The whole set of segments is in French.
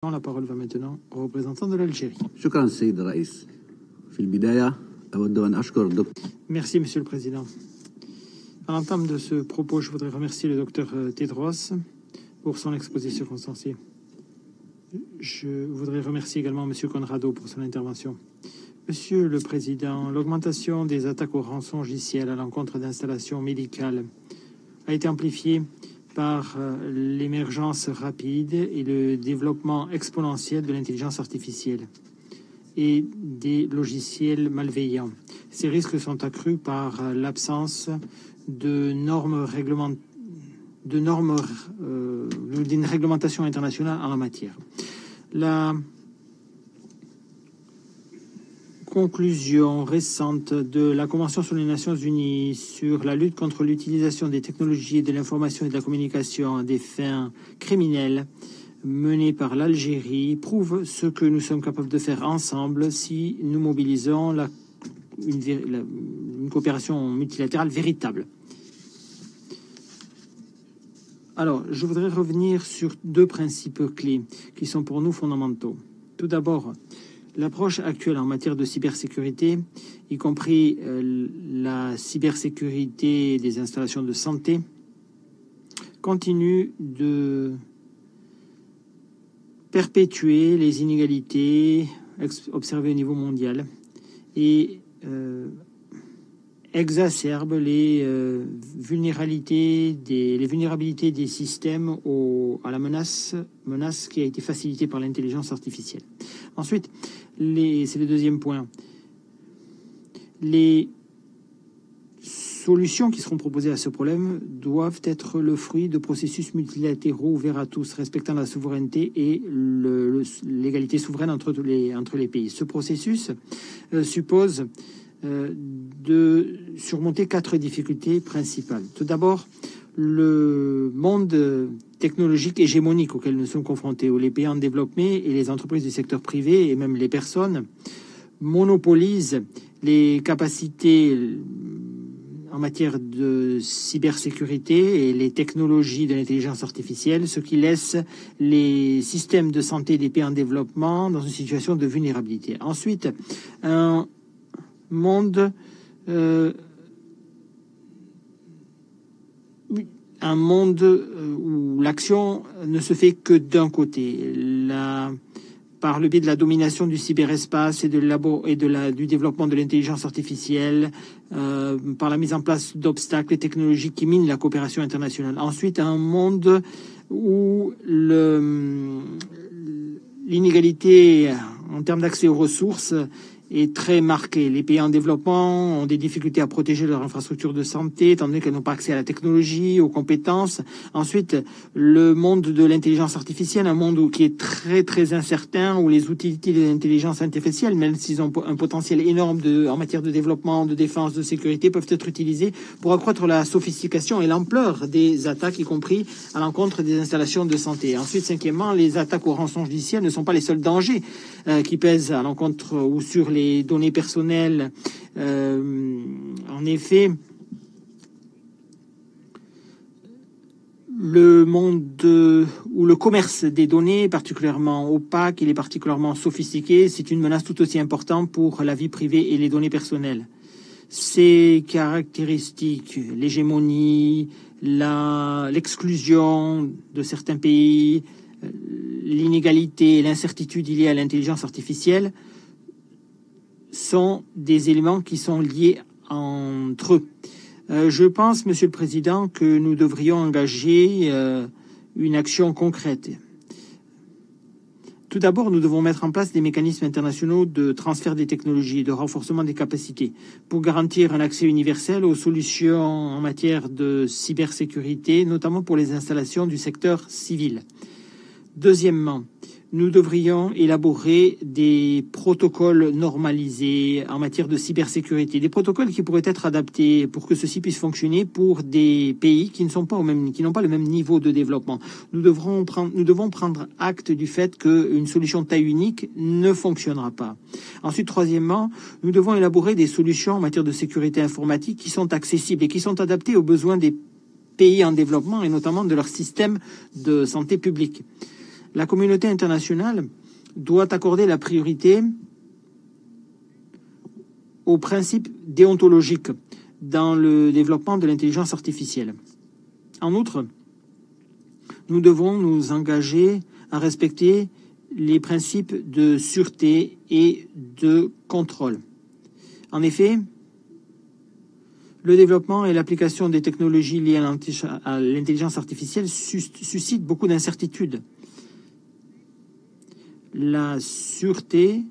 La parole va maintenant au représentant de l'Algérie. شكرا السيد الرئيس. في البداية أود أن أشكر الدكتور. Merci, Monsieur le Président. À l'entame de ce propos, je voudrais remercier le docteur Tedros pour son exposition consensuelle. Je voudrais remercier également Monsieur Conrado pour son intervention. Monsieur le Président, l'augmentation des attaques au rançongiciel à l'encontre d'installations médicales a été amplifiée par l'émergence rapide et le développement exponentiel de l'intelligence artificielle et des logiciels malveillants. Ces risques sont accrus par l'absence d'une réglementation internationale en la matière. La conclusion récente de la Convention sur les Nations Unies sur la lutte contre l'utilisation des technologies de l'information et de la communication à des fins criminelles menée par l'Algérie prouve ce que nous sommes capables de faire ensemble si nous mobilisons une coopération multilatérale véritable. Alors, je voudrais revenir sur deux principes clés qui sont pour nous fondamentaux. Tout d'abord, l'approche actuelle en matière de cybersécurité, y compris la cybersécurité des installations de santé, continue de perpétuer les inégalités observées au niveau mondial et exacerbe les vulnérabilités des systèmes à la menace qui a été facilitée par l'intelligence artificielle. Ensuite, c'est le deuxième point. Les solutions qui seront proposées à ce problème doivent être le fruit de processus multilatéraux ouverts à tous, respectant la souveraineté et l'égalité souveraine entre les pays. Ce processus suppose de surmonter 4 difficultés principales. Tout d'abord, le monde technologique hégémonique auquel nous sommes confrontés, où les pays en développement et les entreprises du secteur privé et même les personnes monopolisent les capacités en matière de cybersécurité et les technologies de l'intelligence artificielle, ce qui laisse les systèmes de santé des pays en développement dans une situation de vulnérabilité. Ensuite, un monde où l'action ne se fait que d'un côté, par le biais de la domination du cyberespace et du développement de l'intelligence artificielle, par la mise en place d'obstacles technologiques qui minent la coopération internationale. Ensuite, un monde où l'inégalité en termes d'accès aux ressources est très marquée. Les pays en développement ont des difficultés à protéger leur infrastructure de santé, étant donné qu'elles n'ont pas accès à la technologie, aux compétences. Ensuite, le monde de l'intelligence artificielle, un monde qui est très très incertain, où les outils de l'intelligence artificielle, même s'ils ont un potentiel énorme en matière de développement, de défense, de sécurité, peuvent être utilisés pour accroître la sophistication et l'ampleur des attaques, y compris à l'encontre des installations de santé. Ensuite, cinquièmement, les attaques au rançongiciel ne sont pas les seuls dangers qui pèsent à l'encontre ou sur les données personnelles. En effet, le monde où le commerce des données est particulièrement opaque, il est particulièrement sophistiqué, c'est une menace tout aussi importante pour la vie privée et les données personnelles. Ces caractéristiques, l'hégémonie, l'exclusion de certains pays, l'inégalité, l'incertitude liée à l'intelligence artificielle sont des éléments qui sont liés entre eux. Je pense, Monsieur le Président, que nous devrions engager une action concrète. Tout d'abord, nous devons mettre en place des mécanismes internationaux de transfert des technologies, de renforcement des capacités, pour garantir un accès universel aux solutions en matière de cybersécurité, notamment pour les installations du secteur civil. Deuxièmement, nous devrions élaborer des protocoles normalisés en matière de cybersécurité, des protocoles qui pourraient être adaptés pour que ceci puisse fonctionner pour des pays qui n'ont pas le même niveau de développement. Nous devons prendre acte du fait qu'une solution de taille unique ne fonctionnera pas. Ensuite, troisièmement, nous devons élaborer des solutions en matière de sécurité informatique qui sont accessibles et qui sont adaptées aux besoins des pays en développement et notamment de leur système de santé publique. La communauté internationale doit accorder la priorité aux principes déontologiques dans le développement de l'intelligence artificielle. En outre, nous devons nous engager à respecter les principes de sûreté et de contrôle. En effet, le développement et l'application des technologies liées à l'intelligence artificielle suscitent beaucoup d'incertitudes. La sûreté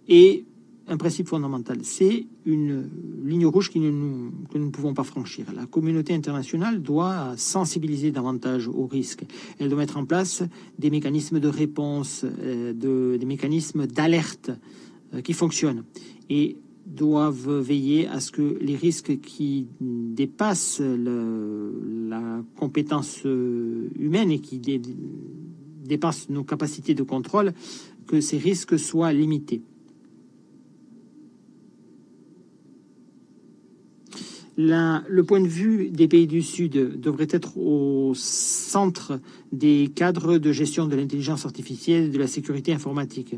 est un principe fondamental. C'est une ligne rouge que nous ne pouvons pas franchir. La communauté internationale doit sensibiliser davantage aux risques. Elle doit mettre en place des mécanismes de réponse, des mécanismes d'alerte qui fonctionnent et doivent veiller à ce que les risques qui dépassent la compétence humaine et qui dépassent nos capacités de contrôle, que ces risques soient limités. Le point de vue des pays du Sud devrait être au centre des cadres de gestion de l'intelligence artificielle et de la sécurité informatique.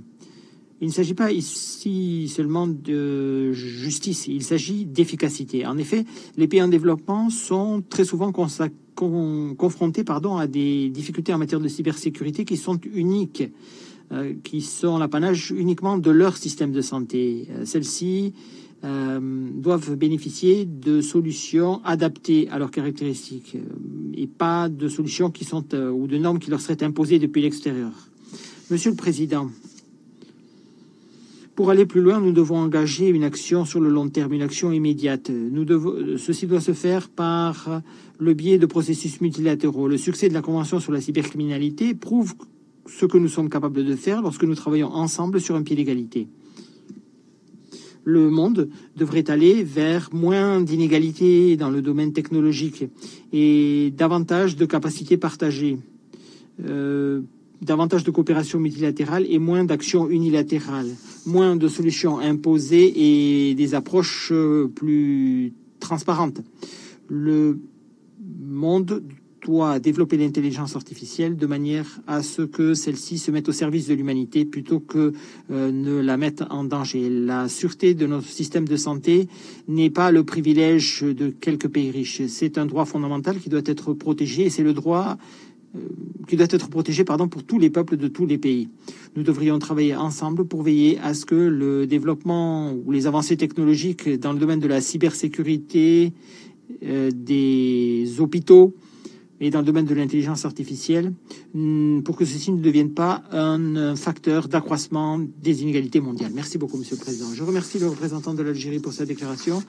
Il ne s'agit pas ici seulement de justice, il s'agit d'efficacité. En effet, les pays en développement sont très souvent confrontés à des difficultés en matière de cybersécurité qui sont uniques, qui sont l'apanage uniquement de leur système de santé. Celles-ci doivent bénéficier de solutions adaptées à leurs caractéristiques et pas de solutions qui sont ou de normes qui leur seraient imposées depuis l'extérieur. Monsieur le Président, pour aller plus loin, nous devons engager une action sur le long terme, une action immédiate. Ceci doit se faire par le biais de processus multilatéraux. Le succès de la Convention sur la cybercriminalité prouve ce que nous sommes capables de faire lorsque nous travaillons ensemble sur un pied d'égalité. Le monde devrait aller vers moins d'inégalités dans le domaine technologique et davantage de capacités partagées, davantage de coopération multilatérale et moins d'actions unilatérales, moins de solutions imposées et des approches plus transparentes. Le monde doit développer l'intelligence artificielle de manière à ce que celle-ci se mette au service de l'humanité plutôt que ne la mette en danger. La sûreté de notre système de santé n'est pas le privilège de quelques pays riches. C'est un droit fondamental qui doit être protégé et c'est le droit qui doit être protégé pour tous les peuples de tous les pays. Nous devrions travailler ensemble pour veiller à ce que le développement ou les avancées technologiques dans le domaine de la cybersécurité, des hôpitaux et dans le domaine de l'intelligence artificielle, pour que ceci ne devienne pas un facteur d'accroissement des inégalités mondiales. Merci beaucoup, Monsieur le Président. Je remercie le représentant de l'Algérie pour sa déclaration.